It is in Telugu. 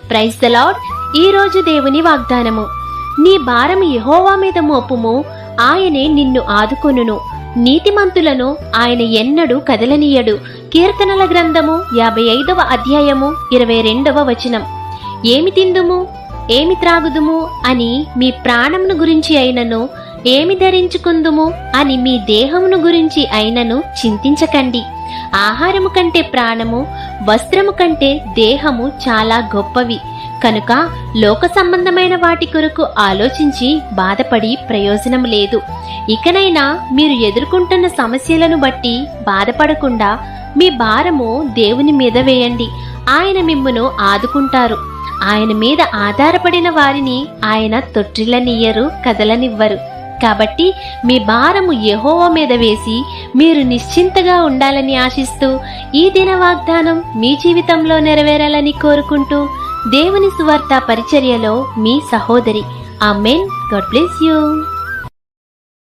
Praise the lord. ఈ రోజు దేవుని వాగ్దానము. నీ భారము యెహోవా మీద మోపుము, ఆయనే నిన్ను ఆదుకొనును. నీతిమంతులను ఆయన ఎన్నడూ కదలనీయడు. కీర్తనల గ్రంథము 55వ అధ్యాయము 22వ వచనం. ఏమి తిందుము, ఏమి త్రాగుదుము అని మీ ప్రాణమును గురించి అయినను, ఏమి ధరించుకుందుము అని మీ దేహమును గురించి అయినను చింతించకండి. ఆహారము కంటే ప్రాణము, వస్త్రము కంటే దేహము చాలా గొప్పవి. కనుక లోక సంబంధమైన వాటి కొరకు ఆలోచించి బాధపడి ప్రయోజనం లేదు. ఇకనైనా మీరు ఎదుర్కొంటున్న సమస్యలను బట్టి బాధపడకుండా మీ భారము దేవుని మీద వేయండి. ఆయన మిమ్మును ఆదుకుంటారు. ఆయన మీద ఆధారపడిన వారిని ఆయన తొట్టిల్లనియ్యరు, కదలనివ్వరు. కాబట్టి మీ భారము యెహోవా మీద వేసి మీరు నిశ్చింతగా ఉండాలని ఆశిస్తూ ఈ దిన వాగ్దానం మీ జీవితంలో నెరవేరాలని కోరుకుంటూ దేవుని సువార్త పరిచర్యలో మీ సహోదరి. ఆమేన్. God bless you.